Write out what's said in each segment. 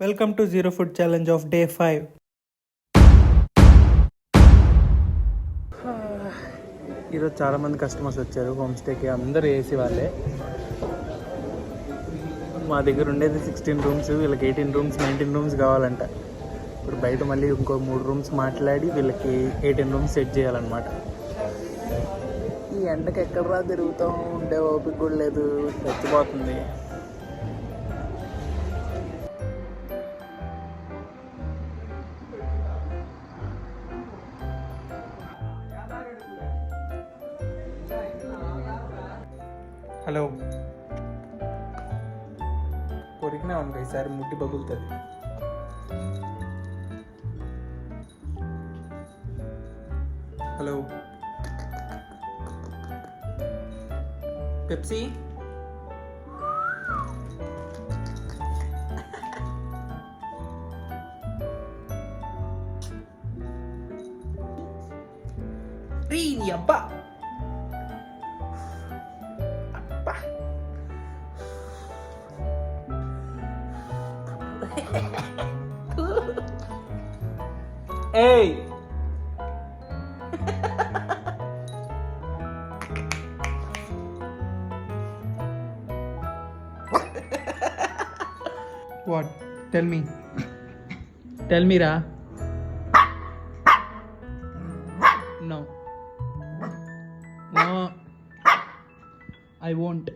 Welcome to Zero Food Challenge of Day 5. ఈరోజు చాలామంది customers వచ్చారు హోమ్ స్టేకి. అందరూ ఏసీ వాళ్ళే. మా దగ్గర ఉండేది 16 రూమ్స్, వీళ్ళకి 18 రూమ్స్ 19 రూమ్స్ కావాలంట. ఇప్పుడు బయట మళ్ళీ ఇంకో 3 రూమ్స్ మాట్లాడి వీళ్ళకి 18 రూమ్స్ సెట్ చేయాలన్నమాట. ఈ ఎండకి ఎక్కడరా తిరుగుతాం, ఉండే ఓపిక కూడా లేదు, చచ్చిపోతుంది. హలో, కొరికినా ఉంటాయి ఈసారి ముట్టి పగులుతుంది. Hello, Pepsi. అబ్బా ఏయ్, What? Tell me. Tell me, Ra. No. No. I won't.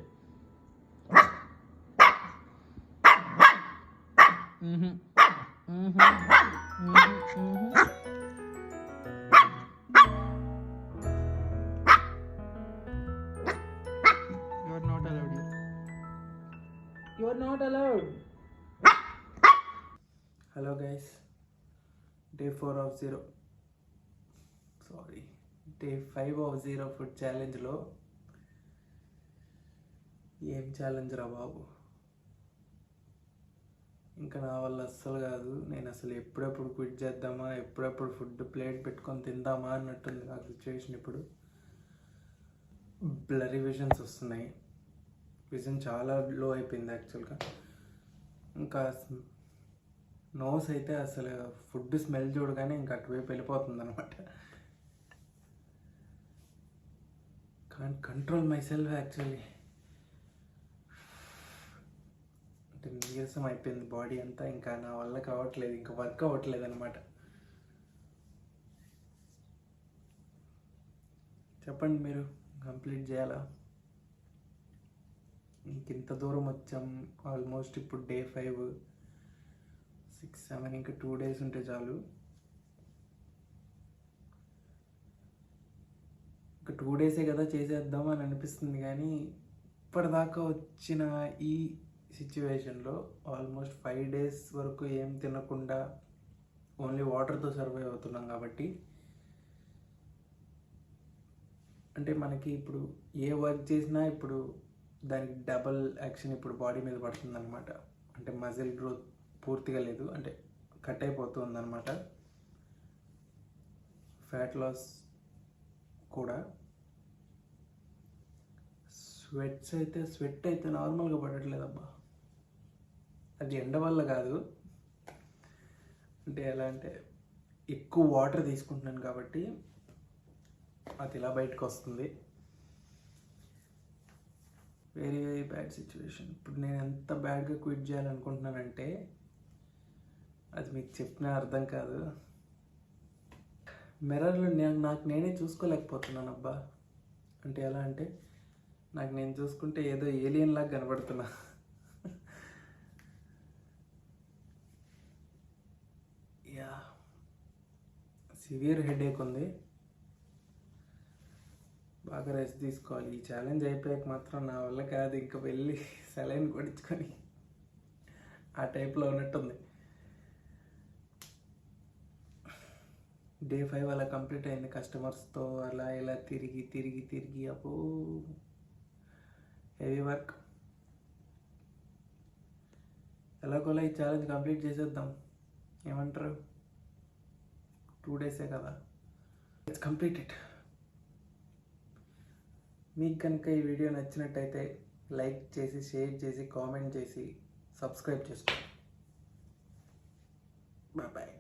Mm-hmm. Mm-hmm. Mm-hmm. Mm-hmm. You are not allowed here. You are not allowed. Hello guys, day 4 of 0 day 5 of 0 ఫుడ్ ఛాలెంజ్లో ఏం challenge రా బాబు. ఇంకా నా వల్ల అస్సలు కాదు. నేను అసలు ఎప్పుడెప్పుడు క్విట్ చేద్దామా, ఎప్పుడెప్పుడు ఫుడ్ ప్లేట్ పెట్టుకొని తిందామా అన్నట్టుంది నా సిచ్యువేషన్. ఇప్పుడు బ్లరీ విజన్స్ వస్తున్నాయి. విజన్ చాలా లో అయిపోయింది యాక్చువల్గా. ఇంకా నోస్ అయితే అసలు ఫుడ్ స్మెల్ చూడగానే ఇంకా అటువైపు వెళ్ళిపోతుంది అనమాట. కాన్ కంట్రోల్ మై సెల్ఫ్ యాక్చువల్లీ. అంటే నీరసం అయిపోయింది బాడీ అంతా. ఇంకా నా వల్ల కావట్లేదు, ఇంకా వర్క్ అవ్వట్లేదు అనమాట. చెప్పండి, మీరు కంప్లీట్ చేయాలా? ఇంత దూరం వచ్చాం ఆల్మోస్ట్. ఇప్పుడు డే 5, 6, 7, ఇంకా 2 డేస్ ఉంటే చాలు. ఇంకా 2 డేసే కదా చేసేద్దాం అని అనిపిస్తుంది. కానీ ఇప్పటిదాకా వచ్చిన ఈ సిచ్యువేషన్లో ఆల్మోస్ట్ 5 డేస్ వరకు ఏం తినకుండా ఓన్లీ వాటర్తో సర్వైవ్ అవుతున్నాం. కాబట్టి అంటే మనకి ఇప్పుడు ఏ వర్క్ చేసినా ఇప్పుడు దానికి డబల్ యాక్షన్ ఇప్పుడు బాడీ మీద పడుతుంది అనమాట. అంటే మజిల్ గ్రోత్ పూర్తిగా లేదు, అంటే కట్ అయిపోతుంది అనమాట. ఫ్యాట్ లాస్ కూడా. స్వెట్ అయితే నార్మల్గా పడట్లేదబ్బా. అది ఎండ వల్ల కాదు, అంటే ఎలా అంటే ఎక్కువ వాటర్ తీసుకుంటున్నాను కాబట్టి అది ఇలా బయటకు వస్తుంది. Very very bad situation. ఇప్పుడు నేను ఎంత బ్యాడ్గా క్విట్ చేయాలనుకుంటున్నానంటే అది మీకు చెప్పినా అర్థం కాదు. మిర్రర్లో నాకు నేనే చూసుకోలేకపోతున్నాను అబ్బా. అంటే ఎలా అంటే నాకు నేను చూసుకుంటే ఏదో ఏలియన్ లాగా కనబడుతున్నా. యా, సివియర్ హెడేక్ ఉంది. బాగా రెస్ట్ తీసుకోవాలి. ఈ ఛాలెంజ్ అయిపోయాక మాత్రం నా వల్ల కాదు, ఇంకా వెళ్ళి సెలైన్ కొట్టించుకొని ఆ టైప్లో ఉన్నట్టుంది. డే 5 అలా కంప్లీట్ అయింది. కస్టమర్స్తో అలా ఇలా తిరిగి తిరిగి తిరిగి అపో హెవీ వర్క్. ఎలాగోలా ఈ ఛాలెంజ్ కంప్లీట్ చేసేద్దాం. ఏమంటారు? 2 డేసే కదా, ఇట్స్ కంప్లీటెడ్. మీకు కనుక ఈ వీడియో నచ్చినట్టయితే లైక్ చేసి, షేర్ చేసి, కామెంట్ చేసి, సబ్స్క్రైబ్ చేసుకోండి. బాయ్.